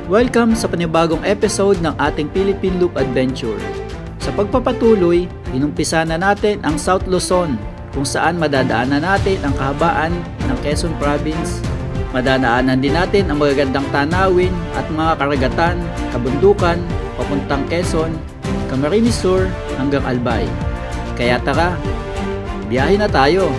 Welcome sa panibagong episode ng ating Philippine Loop Adventure. Sa pagpapatuloy, inumpisa na natin ang South Luzon, kung saan madadaanan natin ang kahabaan ng Quezon Province. Madadaanan din natin ang magagandang tanawin at mga karagatan, kabundukan, papuntang Quezon, Camarines Sur hanggang Albay. Kaya tara, biyahe na tayo!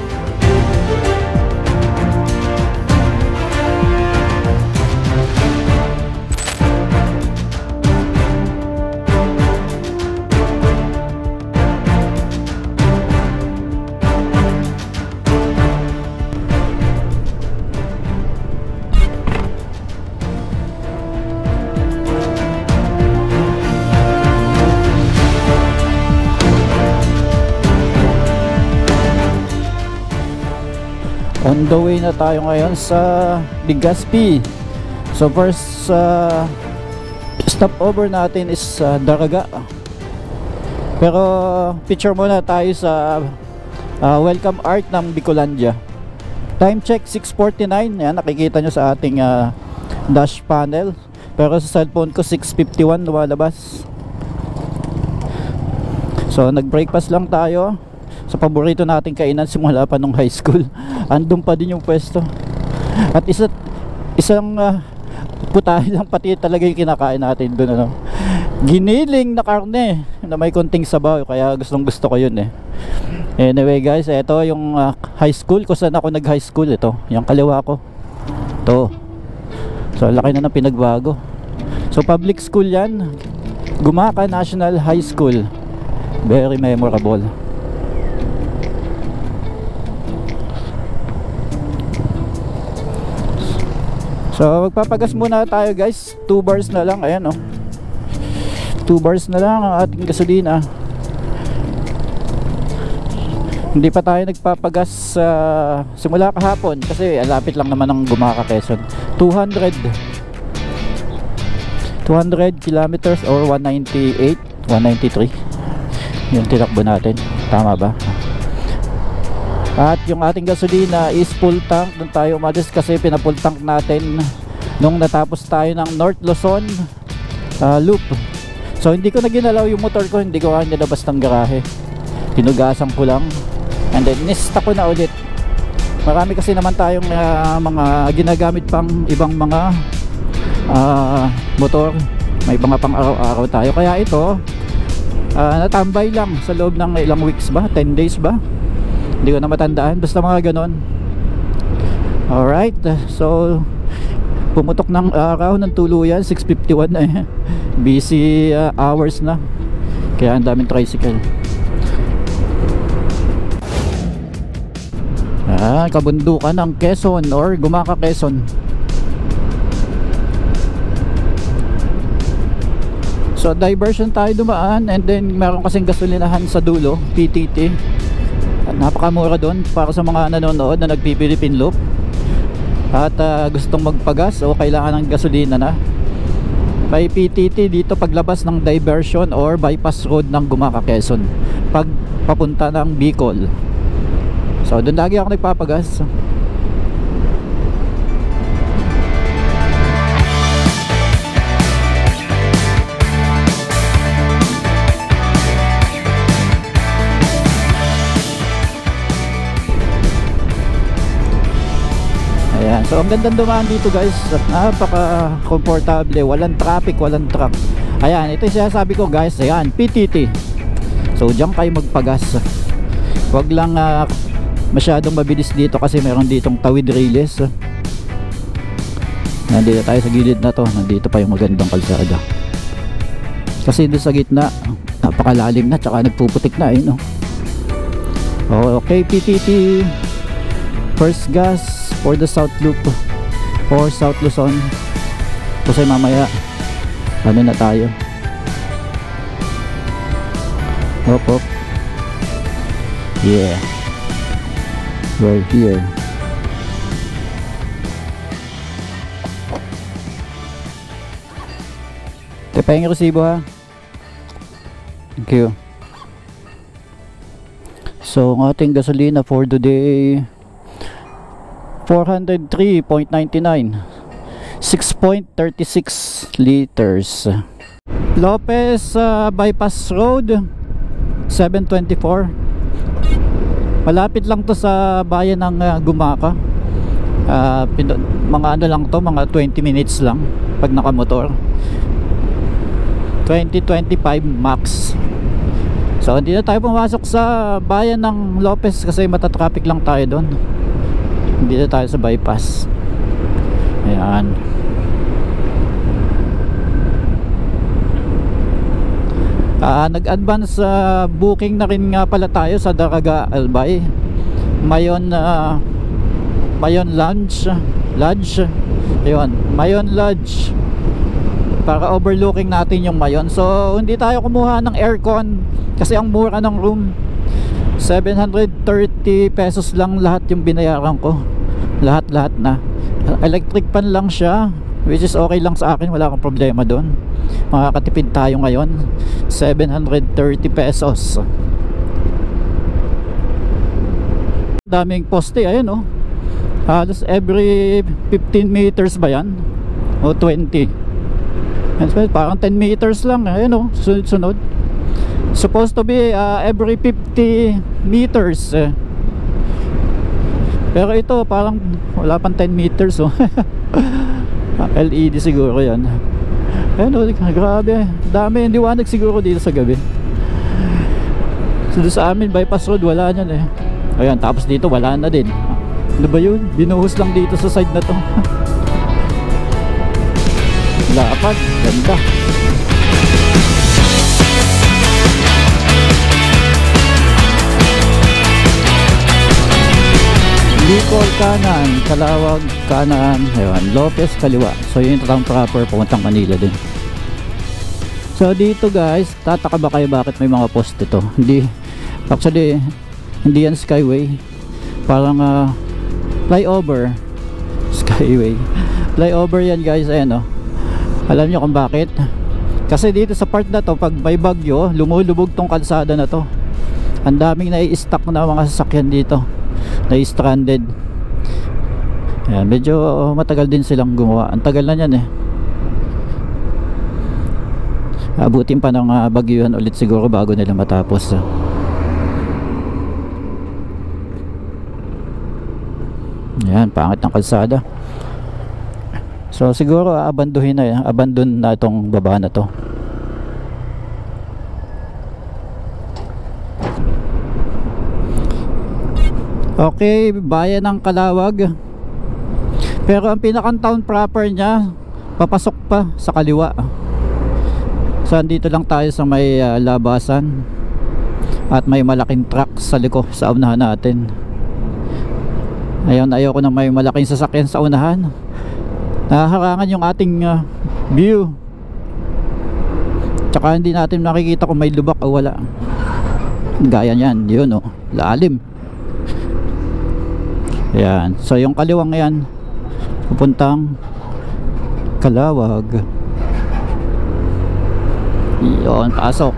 On the way na tayo ngayon sa Legazpi. So first stopover natin is Daraga. Pero picture muna tayo sa welcome art ng Bicolandia. Time check 6:49. Yan, nakikita nyo sa ating dash panel. Pero sa cellphone ko 6:51 lumalabas. So nag-breakfast lang tayo sa paborito nating kainan simula pa nung high school. Andun pa din yung pwesto. At isang putahe lang pati talaga yung kinakain natin doon, ano. Giniling na karne na may konting sabaw, kaya gustong gusto ko yun eh. Anyway guys, ito yung high school kung saan ako nag high school. Ito, yung kaliwa ko ito. So laki na ng pinagbago. So public school yan, Gumaca National High School. Very memorable. So magpapagas muna tayo guys. 2 bars na lang. Ayan, oh. 2 bars na lang ang ating gasolina. Hindi pa tayo nagpapagas simula kahapon kasi lapit lang naman ang Gumaca, Quezon. 200 kilometers or 198 193 yung tinakbo natin. Tama ba? At yung ating gasolina is full tank. Doon tayo umalis kasi pinafull tank natin nung natapos tayo ng North Luzon loop. So hindi ko na ginalaw yung motor ko, hindi ko nilabas ng garahe, pinugasan ko lang and then nista ko na ulit. Marami kasi naman tayong mga ginagamit pang ibang mga motor, may mga pang araw-araw tayo, kaya ito natambay lang sa loob ng ilang weeks ba, 10 days ba, hindi ko na matandaan, basta mga ganon. Alright, so pumutok ng araw ng tuluyan. 6:51 na eh. Busy hours na, kaya ang daming tricycle. Kabundukan ng Quezon or Gumaca, Quezon. So diversion tayo dumaan and then meron kasing gasolinahan sa dulo, PTT. Napakamura doon para sa mga nanonood na nagpi-Philippine Loop at gustong magpagas o kailangan ng gasolina na. May PTT dito paglabas ng diversion or bypass road ng Gumaca, Quezon pag papunta ng Bicol. So doon lagi ako nagpapagas. Ayan. So ang gandang dumaan dito guys, napaka komportable, walang traffic, walang truck. Ayan, ito yung sinasabi ko guys. Ayan, PTT. So diyan kayo magpagas. Huwag lang masyadong mabilis dito kasi meron ditong tawid rails. Nandito tayo sa gilid na to. Nandito pa yung magandang kalsada. Kasi doon sa gitna napakalalim na, tsaka nagpuputik na, no? Okay, PTT. First gas for the South Loop or South Luzon. Kasi mamaya ano na tayo. Hop. Yeah, we're here. Tapos yung resibo ha. Thank you. So ang ating gasolina for today 403.99. 6.36 liters. Lopez Bypass Road 724. Malapit lang to sa bayan ng Gumaca. Mga ano lang to, mga 20 minutes lang pag nakamotor. 20-25 max. So hindi na tayo pumasok sa bayan ng Lopez kasi matatraffic lang tayo doon. Hindi na tayo sa bypass. Ayan. Nag-advance booking na rin nga pala tayo sa Daraga Albay. Mayon Lodge. Ayun, Mayon Lodge. Para overlooking natin yung Mayon. So hindi tayo kumuha ng aircon kasi ang mura ng room. 730 pesos lang lahat yung binayaran ko. Lahat na. Electric pan lang siya, which is okay lang sa akin, wala akong problema doon. Makakatipid tayo ngayon. 730 pesos. Daming poste, ayun oh. Halos every 15 meters ba yan? O 20. Parang 10 meters lang, ayun oh, sunod-sunod. Supposed to be every 50 meters. Pero ito parang wala pang 10 meters oh. LED siguro yan. Ayun oh, grabe. Dami, liwanag siguro dito sa gabi. So sa amin, bypass road, wala yan eh. Ayan, tapos dito wala na din. Ano ba yun? Binuhos lang dito sa side na to. Lapad, ganda. Bicol kanan, Calawag kanan, ayun, Lopez kaliwa. So yun yung proper puntang Manila din. So dito guys, tataka ba kayo bakit may mga poste ito? Hindi, actually hindi yan skyway. Parang flyover. Skyway, flyover yan guys. Ayan oh. Alam nyo kung bakit? Kasi dito sa part na to, pag may bagyo, lumulubog tong kalsada na to. Ang daming nai-stuck na mga sasakyan dito, nai-stranded. Ayan, medyo matagal din silang gumawa. Ang tagal na yan eh. Abutin pa ng bagyo yan ulit siguro bago nila matapos. Ayan, pangit ng kalsada. So siguro abandon na itong baba na to. Okay, bayan ng Calawag. Pero ang pinakang town proper niya, papasok pa sa kaliwa. So dito lang tayo sa may labasan. At may malaking truck sa liko sa unahan natin. Ayun, ayoko na may malaking sasakyan sa unahan. Nahaharangan yung ating view. Tsaka hindi natin nakikita kung may lubak o wala. Gaya niyan, yun oh, lalim. Ayan, so yung kaliwang yan pupuntang Calawag. Yun, pasok.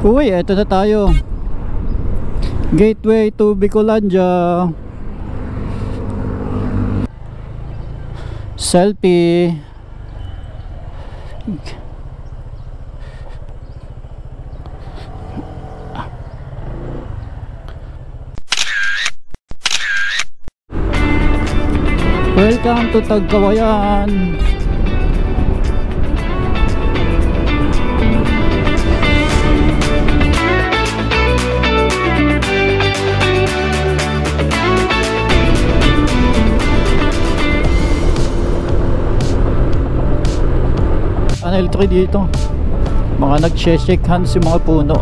Uy, eto na tayo. Gateway to Bicolandia. Selfie. Welcome to Tagkawayan. Tunnel 3 dito. Mga nag-shake hands yung mga puno.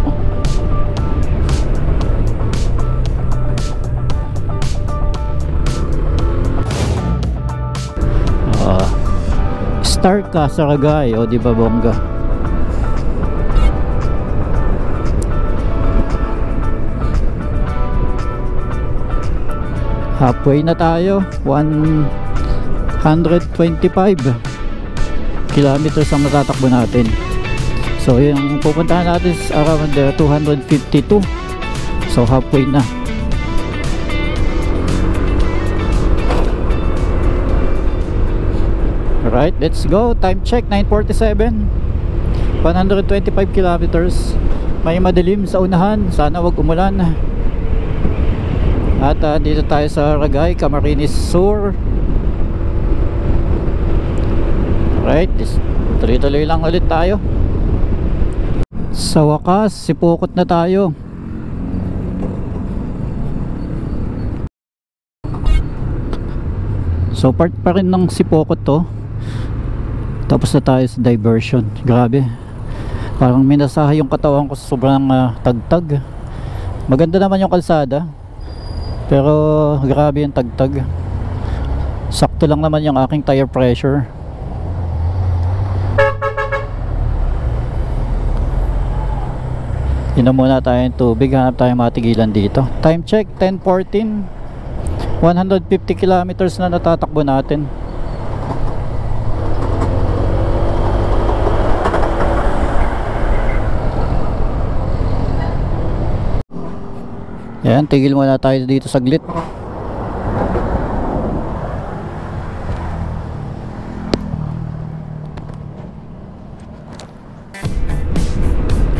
Star ka sa Ragay, o di ba bongga? Halfway na tayo. 125 kilometers ang natatakbo natin. So yung pupuntahan natin is around 252. So halfway na. Alright, let's go. Time check 9:47. 125 kilometers. May madilim sa unahan, sana wag umulan. At dito tayo sa Ragay, Camarines Sur. Alright, tuloy-tuloy lang ulit tayo. Sa wakas, sipukot na tayo. So part pa rin ng sipukot to. Tapos na tayo sa diversion. Grabe, parang minasaha yung katawan ko sa sobrang tagtag. Maganda naman yung kalsada, pero grabe yung tagtag. Sakto lang naman yung aking tire pressure. Inom muna tayo ng tubig, hanap tayo matigilan dito. Time check 10:14. 150 kilometers na natatakbo natin. Yan, tigil muna tayo dito saglit.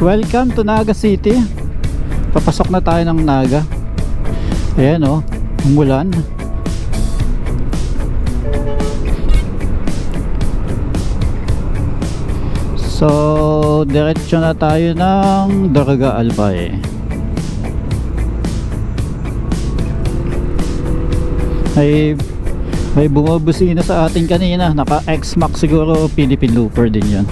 Welcome to Naga City. Papasok na tayo ng Naga. Ayan o, umulan. So diretso na tayo ng Daraga Albay. May bumabusina sa atin kanina. Naka X-Max siguro, Philippine Looper din yan.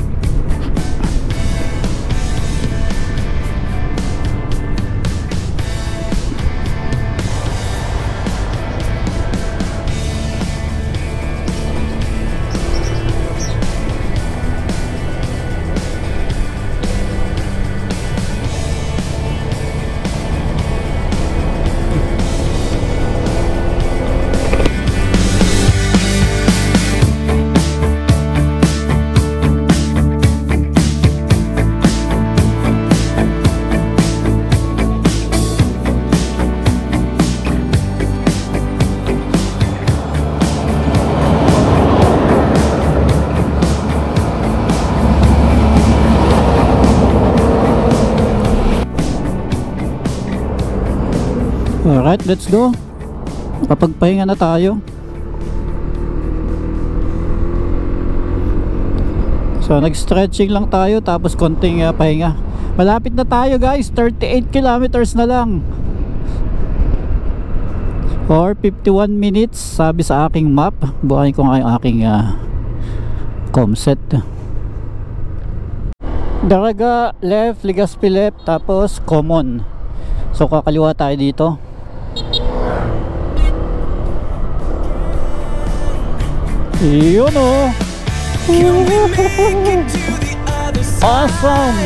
Alright, let's go. Kapagpahinga na tayo. So nag-stretching lang tayo, tapos konting pahinga. Malapit na tayo guys, 38 kilometers na lang, or 51 minutes sabi sa aking map. Buhayin ko nga yung aking comset. Daraga left, Legazpi left, tapos common. So kakaliwa tayo dito. Yun o. Awesome.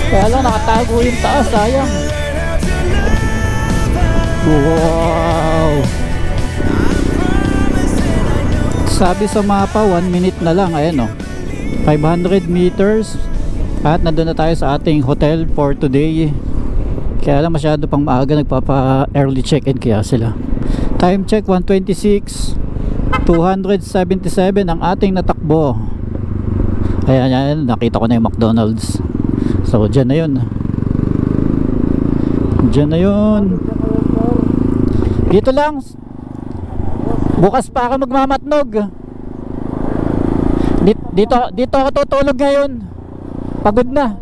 Kaya lang nakatago yung taas, sayang. Wow. Sabi sa mapa 1 minute na lang. Ayan o, 500 meters. At nandun na tayo sa ating hotel for today. Kaya lang masyado pang maaga, nagpapa early check-in kaya sila. Time check 1:26. 277 ang ating natakbo. Ayan, yan, nakita ko na yung McDonald's. So dyan na yun. Dyan na yun. Dito lang. Bukas pa ako magmamatnog. Dito ako tutulog ngayon. Pagod na.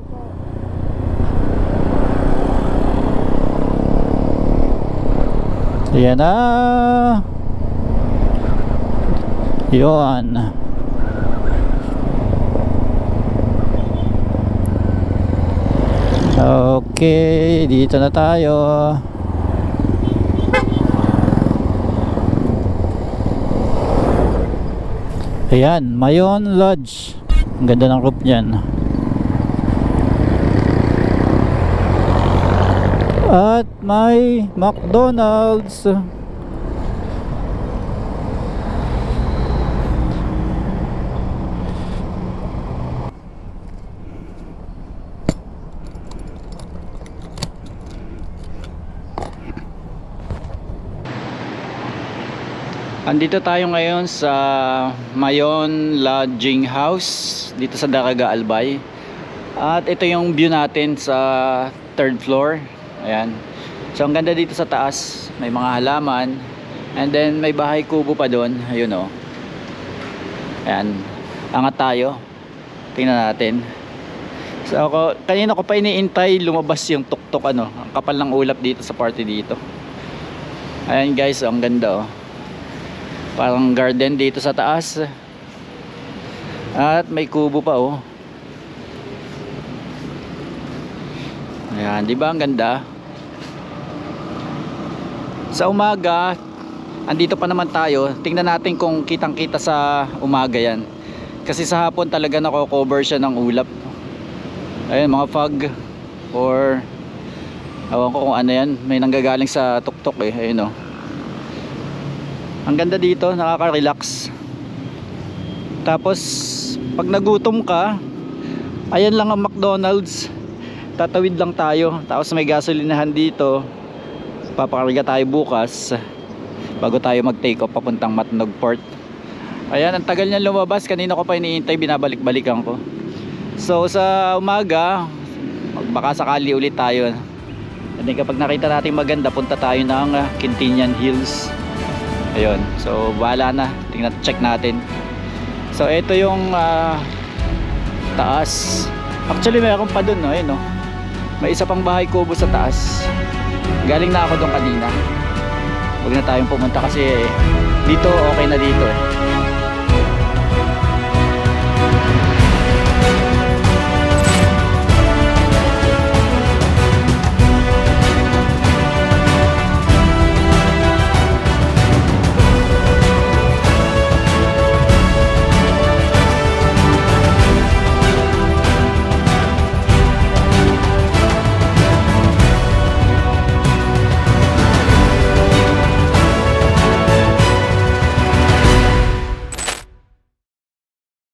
Ayan na. Yun. Okay, dito na tayo. Ayan, Mayon Lodge. Ang ganda ng roof niyan. At may McDonald's. Andito tayo ngayon sa Mayon Lodging House dito sa Daraga Albay. At ito yung view natin sa third floor. Ayan. So ang ganda dito sa taas, may mga halaman. And then may bahay kubo pa doon. Ayun oh. Ayan. Angat tayo. Tingnan natin. So kanina ko pa iniintay lumabas yung tuktok ano. Ang kapal ng ulap dito sa party dito. Ayan guys, ang ganda oh. Parang garden dito sa taas. At may kubo pa oh. Ayan, di ba ang ganda? Sa umaga, andito pa naman tayo. Tingnan natin kung kitang-kita sa umaga yan. Kasi sa hapon talaga nako-cover siya ng ulap. Ayan, mga fog or ewan ko kung ano yan. May nanggagaling sa tuktok eh. Ayun oh. Ang ganda dito, nakaka-relax. Tapos pag nagutom ka, ayan lang ang McDonald's. Tatawid lang tayo. Tapos may gasolinahan dito. Papakarga tayo bukas bago tayo mag-take off papuntang Matnog Port. Ayan, ang tagal niyan lumabas. Kanina ko pa iniintay, binabalik-balikan ko. So sa umaga, baka sakali ulit tayo. And then kapag nakita natin maganda, punta tayo ng Quintinian Hills. Ayun, so bahala na. Tingnan, check natin. So ito yung taas. Actually mayroon pa dun no? Ayun, no? May isa pang bahay kubo sa taas. Galing na ako doon kanina. Huwag na tayong pumunta kasi dito okay na dito eh.